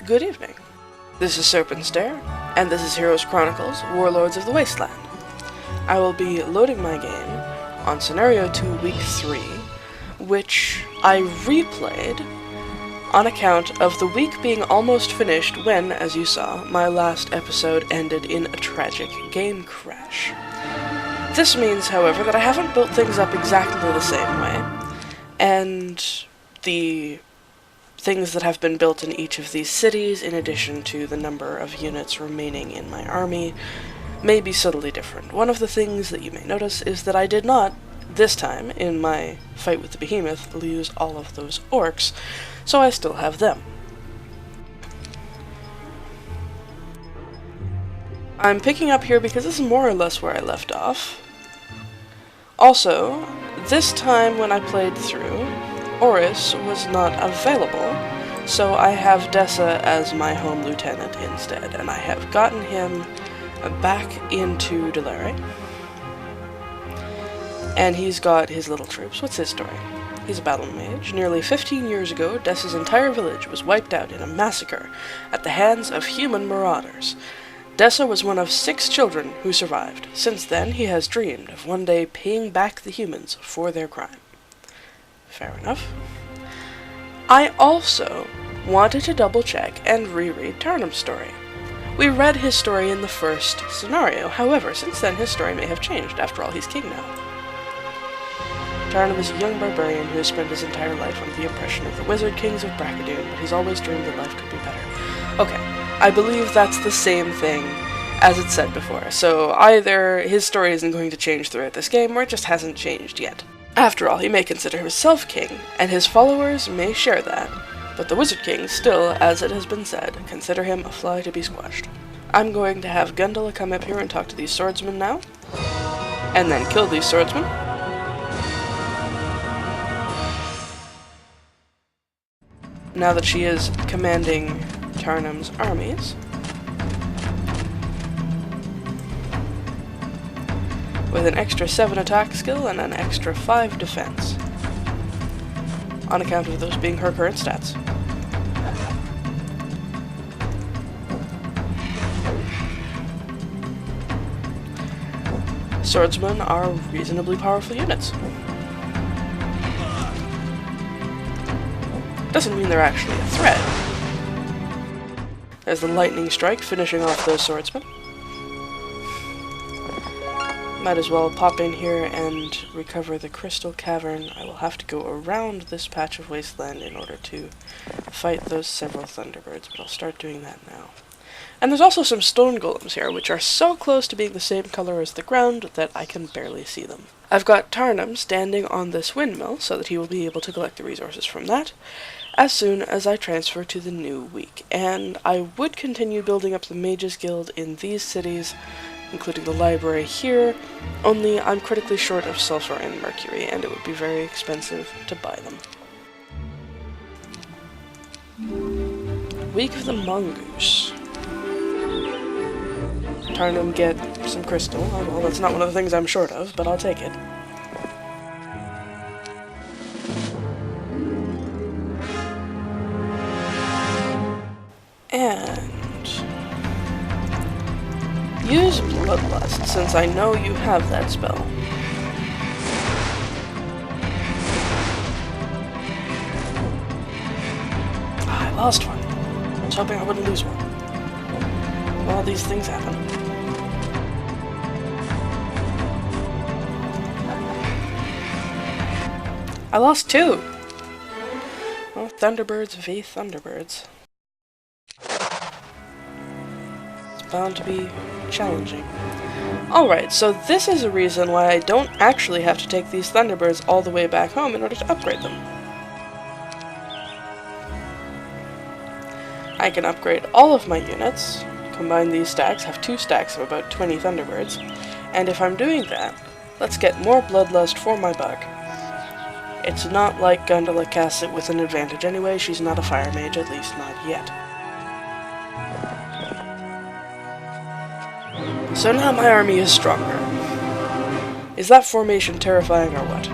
Good evening. This is Serpentstare, and this is Heroes Chronicles, Warlords of the Wasteland. I will be loading my game on Scenario 2 Week 3, which I replayed on account of the week being almost finished when, as you saw, my last episode ended in a tragic game crash. This means, however, that I haven't built things up exactly the same way, and the things that have been built in each of these cities, in addition to the number of units remaining in my army, may be subtly different. One of the things that you may notice is that I did not, this time, in my fight with the behemoth, lose all of those orcs, so I still have them. I'm picking up here because this is more or less where I left off. Also, this time when I played through, Oris was not available, so I have Dessa as my home lieutenant instead, and I have gotten him back into Delare. And he's got his little troops. What's his story? He's a battle mage. Nearly 15 years ago, Dessa's entire village was wiped out in a massacre at the hands of human marauders. Dessa was one of 6 children who survived. Since then, he has dreamed of one day paying back the humans for their crime. Fair enough. I also wanted to double-check and reread Tarnum's story. We read his story in the first scenario, however, since then his story may have changed. After all, he's king now. Tarnum is a young barbarian who has spent his entire life under the oppression of the wizard kings of Braccadoon, but he's always dreamed that life could be better. Okay, I believe that's the same thing as it said before, so either his story isn't going to change throughout this game, or it just hasn't changed yet. After all, he may consider himself king, and his followers may share that, but the Wizard King still, as it has been said, consider him a fly to be squashed. I'm going to have Gundala come up here and talk to these swordsmen now, and then kill these swordsmen. Now that she is commanding Tarnum's armies, with an extra 7 attack skill and an extra 5 defense, on account of those being her current stats. Swordsmen are reasonably powerful units. Doesn't mean they're actually a threat. There's the lightning strike finishing off those swordsmen. Might as well pop in here and recover the crystal cavern. I will have to go around this patch of wasteland in order to fight those several thunderbirds, but I'll start doing that now. And there's also some stone golems here, which are so close to being the same color as the ground that I can barely see them. I've got Tarnum standing on this windmill so that he will be able to collect the resources from that as soon as I transfer to the new week. And I would continue building up the Mages Guild in these cities, including the library here, only I'm critically short of sulfur and mercury, and it would be very expensive to buy them. Week of the Mongoose. Tarnum get some crystal. Oh, well, that's not one of the things I'm short of, but I'll take it. And use Bloodlust, since I know you have that spell. Ah, I lost one. I was hoping I wouldn't lose one. Well, these things happen. I lost 2! Well, Thunderbirds v. Thunderbirds. Bound to be challenging. Alright, so this is a reason why I don't actually have to take these Thunderbirds all the way back home in order to upgrade them. I can upgrade all of my units, combine these stacks, have 2 stacks of about 20 Thunderbirds, and if I'm doing that, let's get more Bloodlust for my buck. It's not like Gundala casts it with an advantage anyway, she's not a fire mage, at least not yet. So now my army is stronger. Is that formation terrifying or what?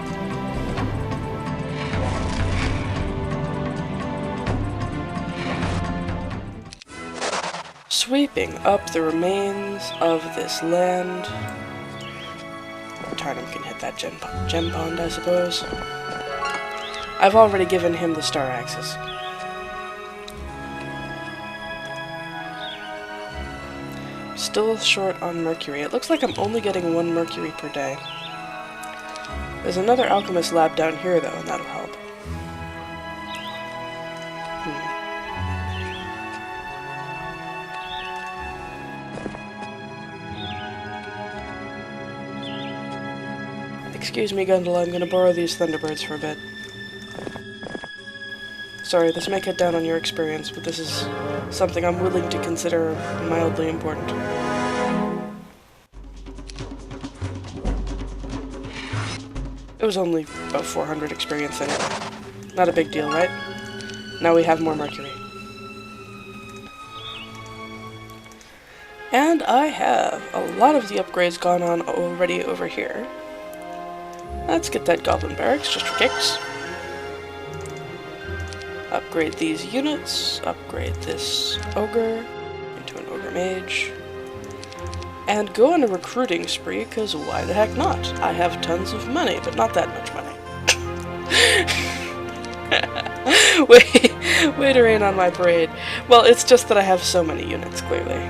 sweeping up the remains of this land. Tarnum can hit that gem pond, I suppose. I've already given him the star axis. Still short on mercury. It looks like I'm only getting 1 mercury per day. There's another alchemist lab down here, though, and that'll help. Excuse me, Gundala, I'm gonna borrow these Thunderbirds for a bit. Sorry, this may cut down on your experience, but this is something I'm willing to consider mildly important. It was only about 400 experience in it. Not a big deal, right? Now we have more mercury. And I have a lot of the upgrades gone on already over here. Let's get that goblin barracks, just for kicks. Upgrade these units, upgrade this ogre into an ogre mage, and go on a recruiting spree, because why the heck not? I have tons of money, but not that much money. Way to rain on my parade. Well, it's just that I have so many units, clearly.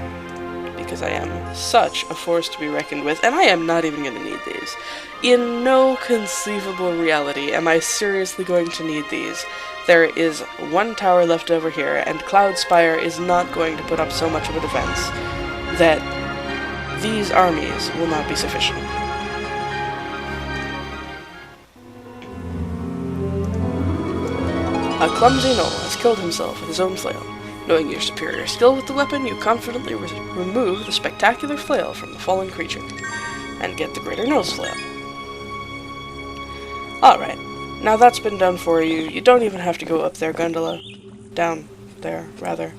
Because I am such a force to be reckoned with, and I am not even going to need these. In no conceivable reality am I seriously going to need these. There is 1 tower left over here, and Cloudspire is not going to put up so much of a defense that these armies will not be sufficient. A clumsy gnoll has killed himself with his own flail. Knowing your superior skill with the weapon, you confidently remove the spectacular flail from the fallen creature, and get the greater gnoll's flail. Alright, now that's been done for you. You don't even have to go up there, Gundala. Down there, rather.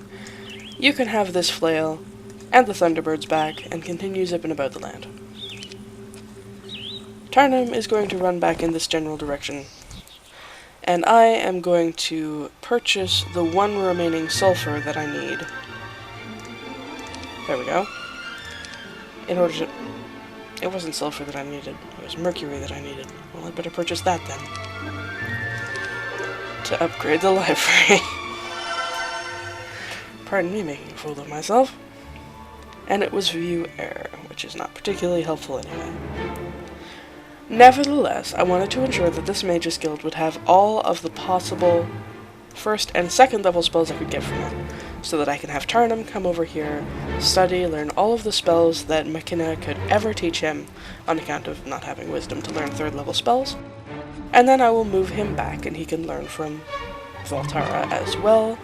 You can have this flail, and the Thunderbirds back, and continue zipping about the land. Tarnum is going to run back in this general direction, and I am going to purchase the 1 remaining sulfur that I need. There we go. In order to... It wasn't sulfur that I needed, it was mercury that I needed. Well, I'd better purchase that then. To upgrade the library. Pardon me making a fool of myself. And it was view error, which is not particularly helpful anyway. Nevertheless, I wanted to ensure that this Mage's Guild would have all of the possible 1st and 2nd level spells I could get from it, so that I can have Tarnum come over here, study, learn all of the spells that Machina could ever teach him, on account of not having wisdom to learn 3rd level spells, and then I will move him back and he can learn from Valtara as well,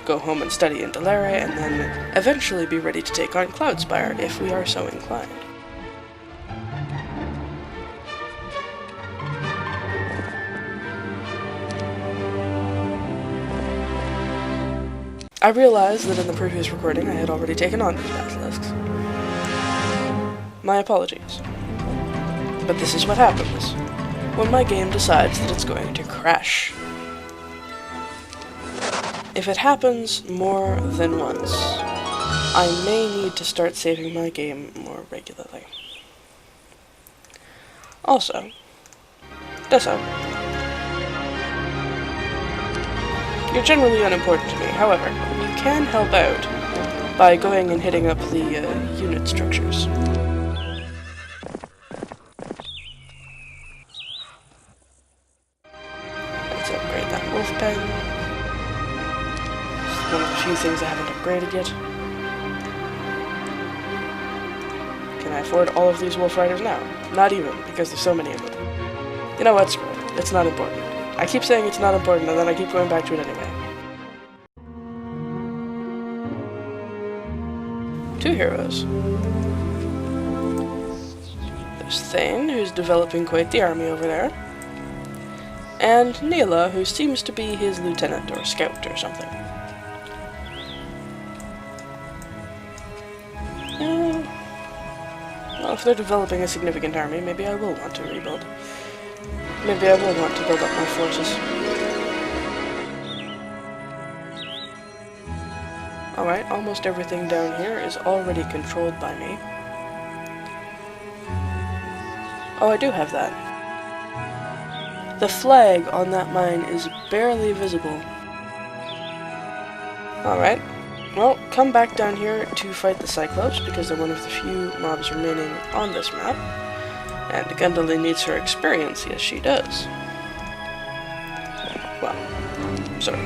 go home and study in Delare, and then eventually be ready to take on Cloudspire if we are so inclined. I realized that in the previous recording I had already taken on these basilisks. My apologies. But this is what happens when my game decides that it's going to crash. If it happens more than once, I may need to start saving my game more regularly. Also, Deso, you're generally unimportant to me. However, you can help out by going and hitting up the unit structures. Let's upgrade that wolf pen. It's one of the few things I haven't upgraded yet. Can I afford all of these wolf riders now? Not even, because there's so many of them. You know what? Screw it. It's not important. I keep saying it's not important, and then I keep going back to it anyway. 2 heroes. There's Thane, who's developing quite the army over there, and Neela, who seems to be his lieutenant or scout or something. Well, if they're developing a significant army, maybe I will want to rebuild. Maybe I will want to build up my forces. Alright, almost everything down here is already controlled by me. Oh, I do have that. The flag on that mine is barely visible. Alright. Well, come back down here to fight the Cyclops, because they're one of the few mobs remaining on this map. And Gundala needs her experience, yes she does. Well, sort of.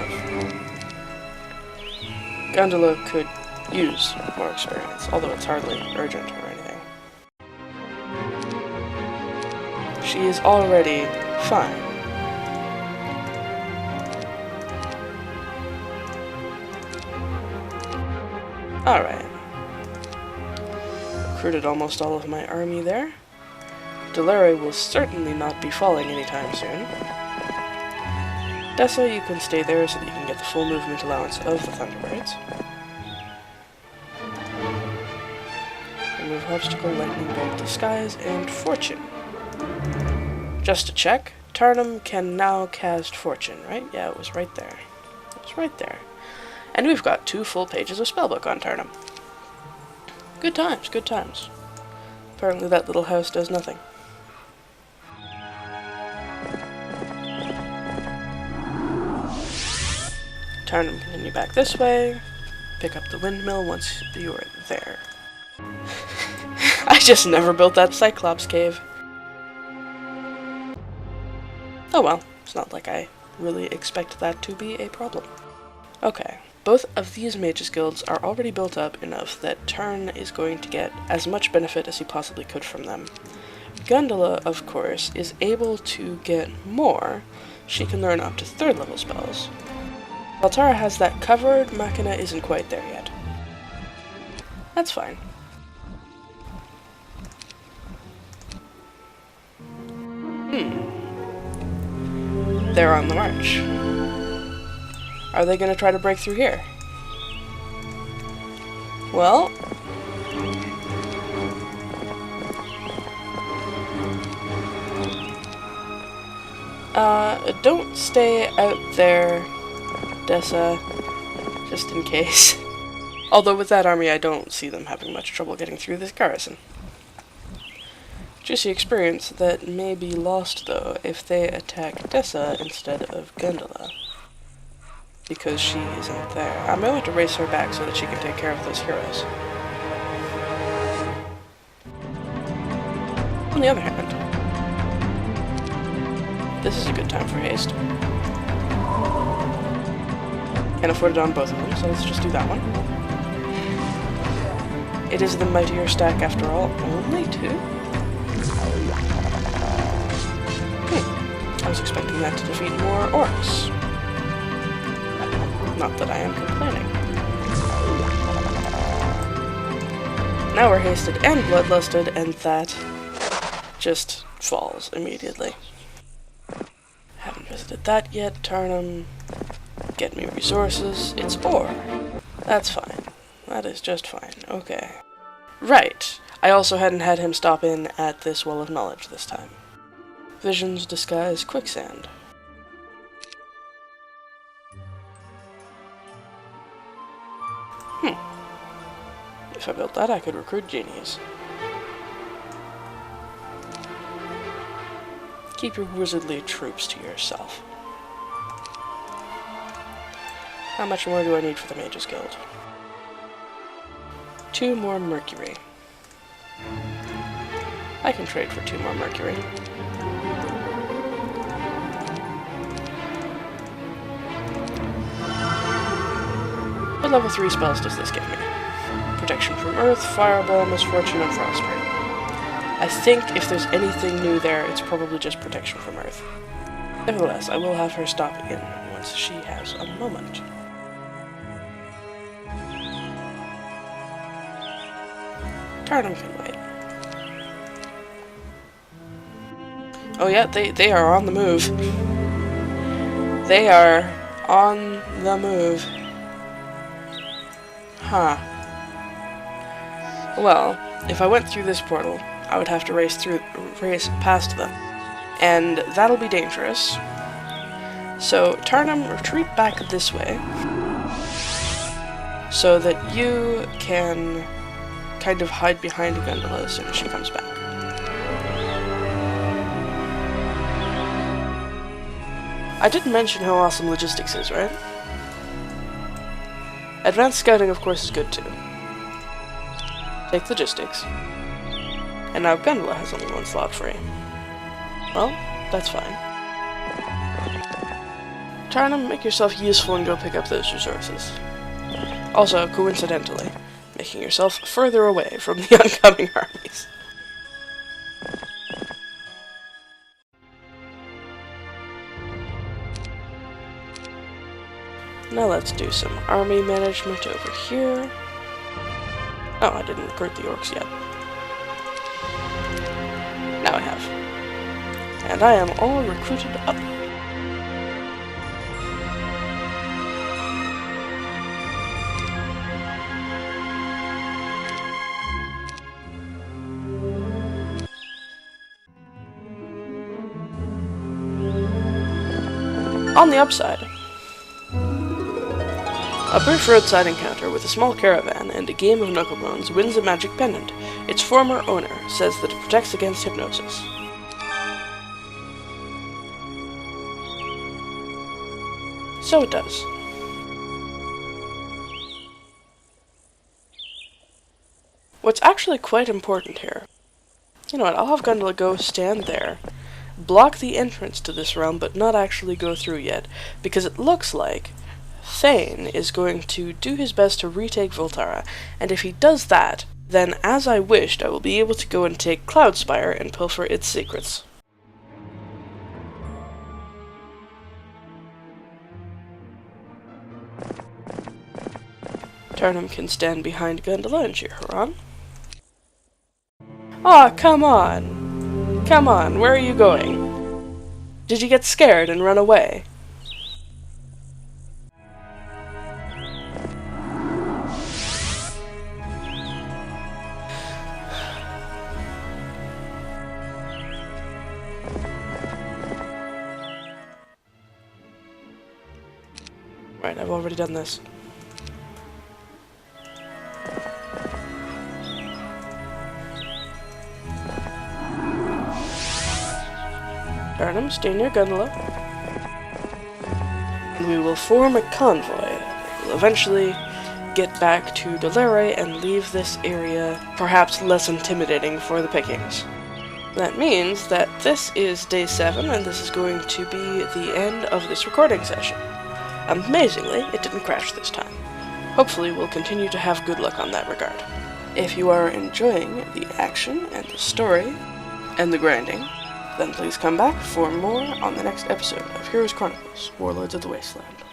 Gundala could use more experience, although it's hardly urgent or anything. She is already fine. Alright. Recruited almost all of my army there. Delare will certainly not be falling anytime soon. Dessa, you can stay there so that you can get the full movement allowance of the Thunderbirds. Remove obstacle, lightning bolt, disguise, and fortune. Just to check, Tarnum can now cast fortune, right? Yeah, it was right there. It was right there. And we've got 2 full pages of spellbook on Tarnum. Good times, good times. Apparently that little house does nothing. Tarnum, continue back this way. Pick up the windmill once you're there. I just never built that Cyclops cave. Oh well, it's not like I really expect that to be a problem. Okay, both of these mages guilds are already built up enough that Tarn is going to get as much benefit as he possibly could from them. Gundala, of course, is able to get more. She can learn up to 3rd level spells. Valtara has that covered, Machina isn't quite there yet. That's fine. They're on the march. Are they going to try to break through here? Well... don't stay out there, Dessa, just in case. Although with that army I don't see them having much trouble getting through this garrison. Juicy experience that may be lost, though, if they attack Dessa instead of Gundala. Because she isn't there. I may want to race her back so that she can take care of those heroes. On the other hand, this is a good time for haste. Can't afford it on both of them, so let's just do that one. It is the mightier stack after all. Only 2? I was expecting that to defeat more orcs. Not that I am complaining. Now we're hasted and bloodlusted, and that just falls immediately. Haven't visited that yet. Tarnum, get me resources. It's ore. That's fine. That is just fine. Okay. Right. I also hadn't had him stop in at this Well of Knowledge this time. Visions disguise quicksand. If I built that, I could recruit genies. Keep your wizardly troops to yourself. How much more do I need for the Mages Guild? 2 more mercury. I can trade for 2 more mercury. What level 3 spells does this give me? Protection from Earth, Fireball, Misfortune, and Frostbite. I think if there's anything new there, it's probably just Protection from Earth. Nevertheless, I will have her stop in once she has a moment. Tarnum can wait. Oh yeah, they are on the move. They are on the move. Huh. Well, if I went through this portal, I would have to race past them. And that'll be dangerous. So, Tarnum, retreat back this way. so that you can kind of hide behind Gondola as soon as she comes back. I didn't mention how awesome logistics is, right? Advanced scouting, of course, is good too. Take logistics. And now Gondola has only one slot free. Well, that's fine. Try to make yourself useful and go pick up those resources. Also, coincidentally, making yourself further away from the oncoming armies. Now let's do some army management over here. Oh, I didn't recruit the orcs yet. Now I have. And I am all recruited up. On the upside, a brief roadside encounter with a small caravan and a game of knucklebones wins a magic pendant. Its former owner says that it protects against hypnosis. So it does. What's actually quite important here... You know what, I'll have Gondola go stand there, block the entrance to this realm, but not actually go through yet, because it looks like Thane is going to do his best to retake Valtara, and if he does that, then as I wished, I will be able to go and take Cloudspire and pilfer its secrets. Turnham can stand behind Gondola and cheer her on. Aw, come on! Come on, where are you going? Did you get scared and run away? Right, I've already done this. Turnham, stay near Gondola. And we will form a convoy. We'll eventually get back to Dolere and leave this area perhaps less intimidating for the pickings. That means that this is day 7, and this is going to be the end of this recording session. Amazingly, it didn't crash this time. Hopefully we'll continue to have good luck on that regard. If you are enjoying the action and the story and the grinding, then please come back for more on the next episode of Heroes Chronicles, Warlords of the Wasteland.